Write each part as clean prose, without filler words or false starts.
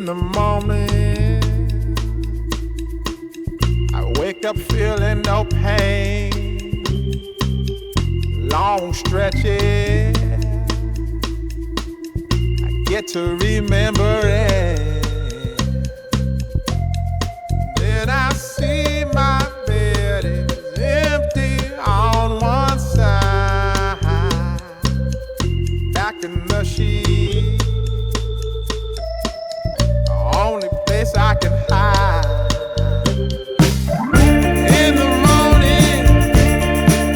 the morning, I wake up feeling no pain. Long stretches, I get to remember it. Then I see my bed is empty on one side. Back in the sheet, the only place I can hide. In the morning,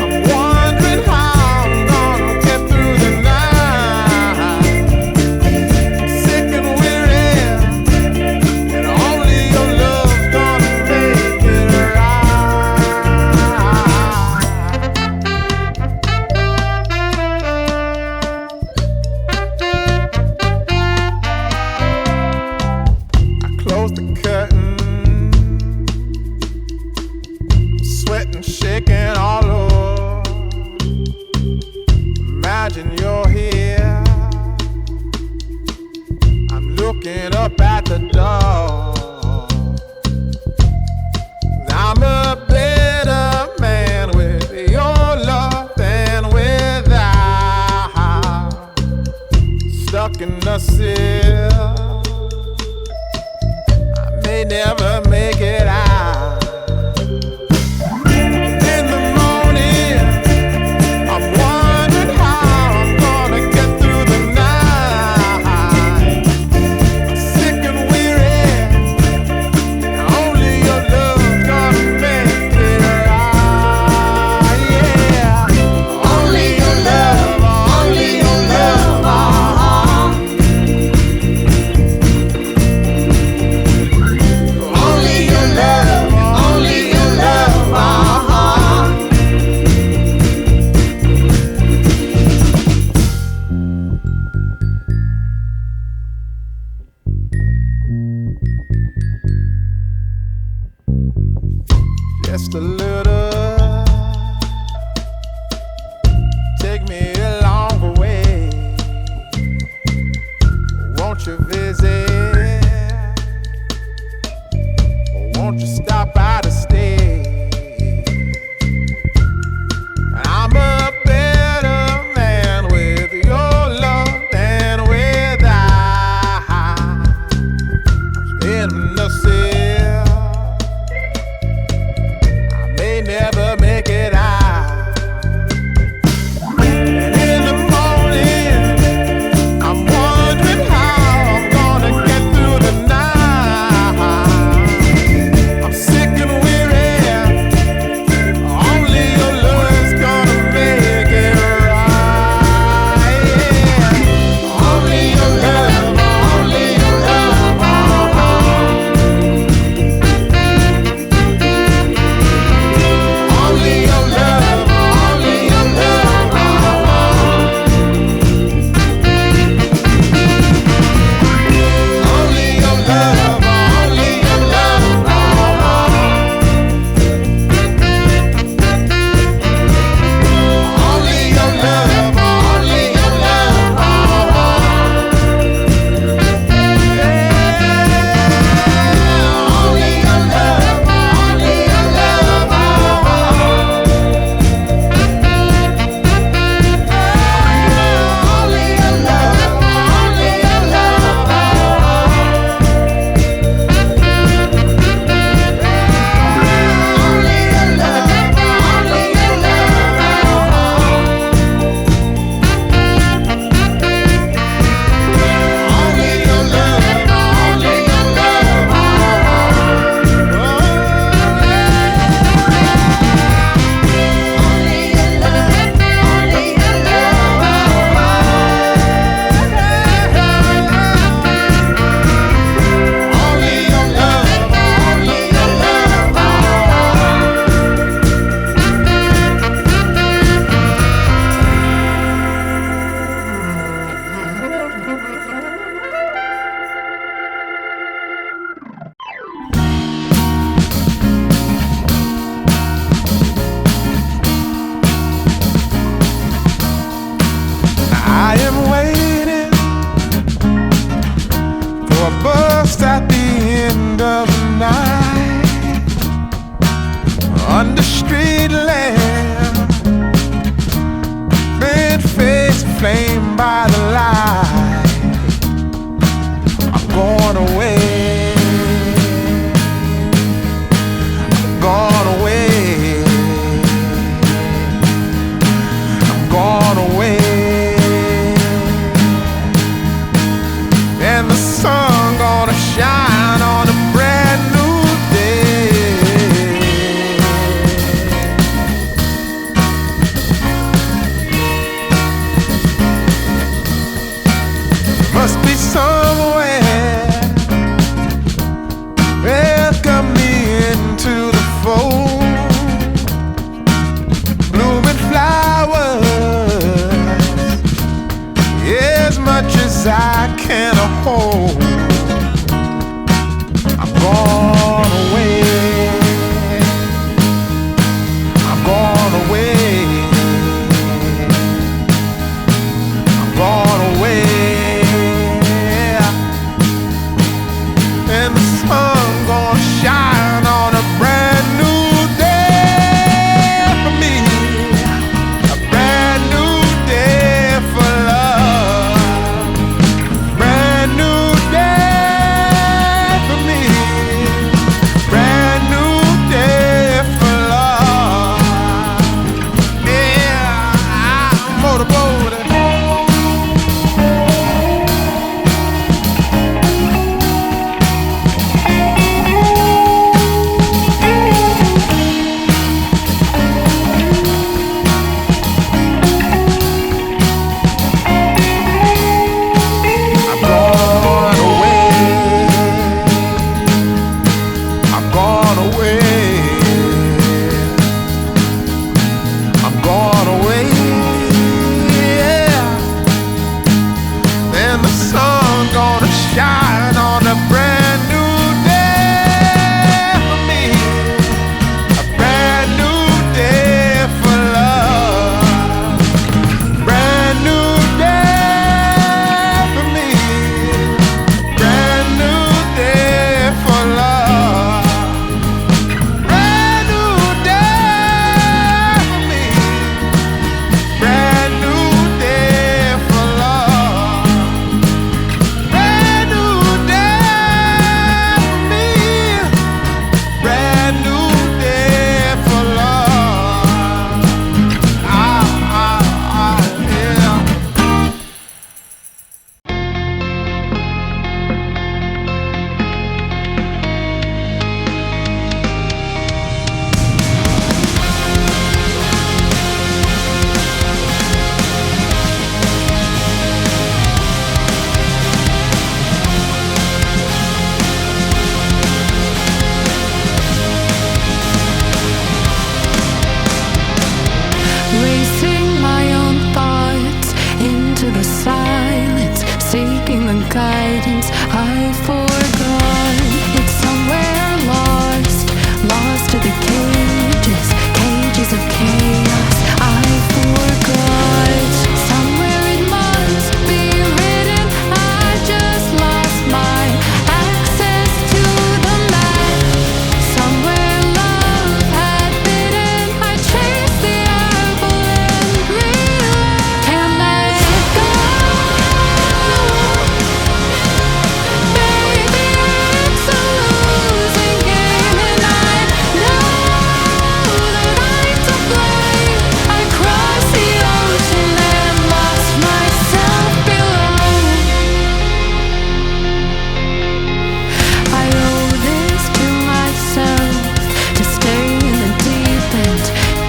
I'm wondering how I'm gonna get through the night. Sick and weary, and only your love's gonna make it I close the curtain, sweating, shaking all over. Imagine you're here. I'm looking up at the door. I'm a better man with your love than without. Stuck in the cell, I may never make it out. In the morning, I'm wondering how I'm gonna get through the night. Sick and weary, only your love's gonna make it right. Yeah, only your love, only your love. Only your love, only your love. Just a little, take me along the way. Won't you visit? Won't you stop by to stay? I'm a better man with your love than without. In the cell, I may never make it out. And in the morning, I'm wondering how I'm gonna get as I can hold. I'm gone away. I'm gone away. I'm gone away. And the sun gonna shine on a brand new day for me. A brand new day for love. Brand new day for me. Brand new day for love. Yeah, I'm motorboating. Shine on a brand new day for me. A brand new day for love. Brand new day for me. Brand new day for love. Brand new day for me. Brand new day for love. Brand new day for me. Brand new day for love. Yeah. Racing my own thoughts into the silence, seeking the guidance I forgot. It's somewhere lost, lost to the cages, cages of chaos I forgot. Somewhere it must be written, I just lost my access to the map. Somewhere love had bitten, I chased the apple and realized can't let it go. Baby, it's a losing game, and I know that I'm to blame. I crossed the ocean and lost myself below. I owe this to myself to stay in the deep end,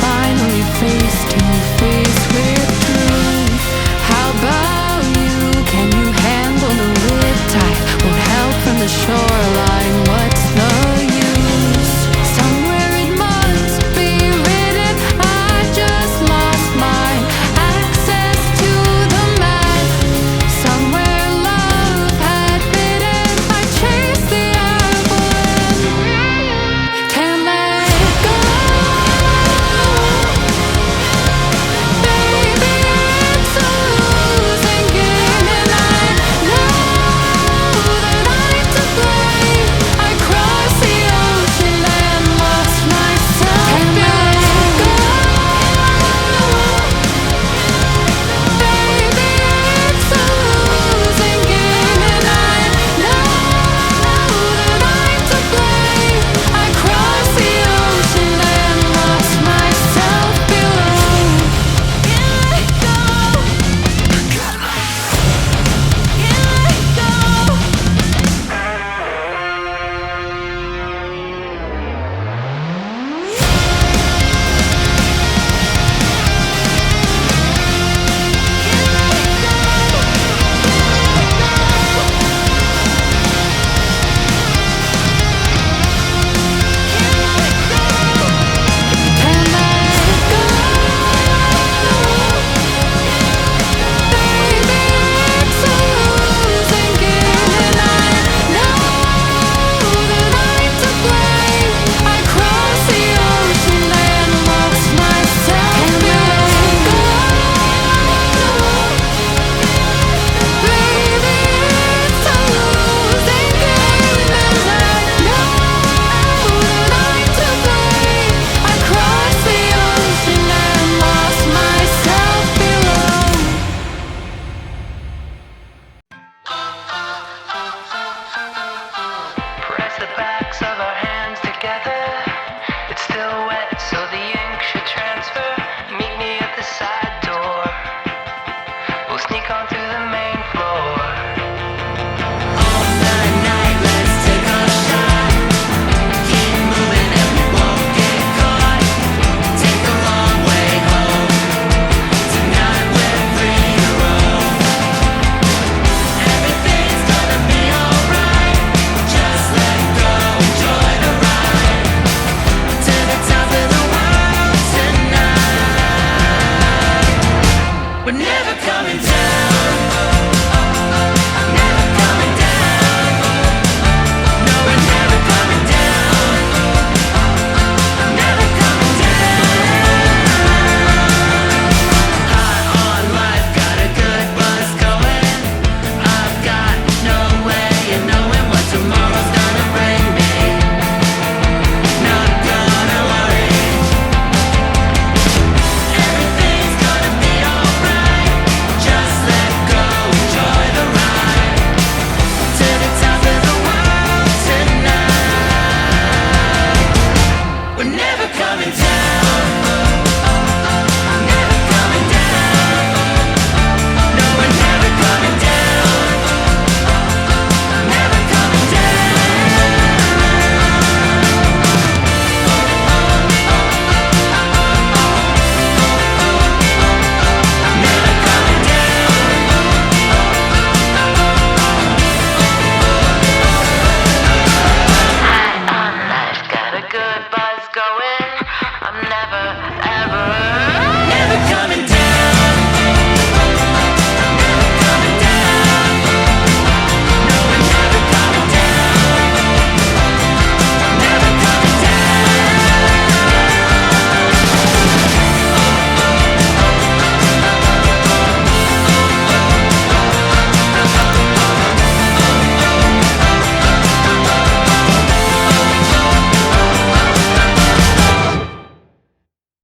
finally face to face with truth. How about you? Can you handle the riptide? Won't help from the shore.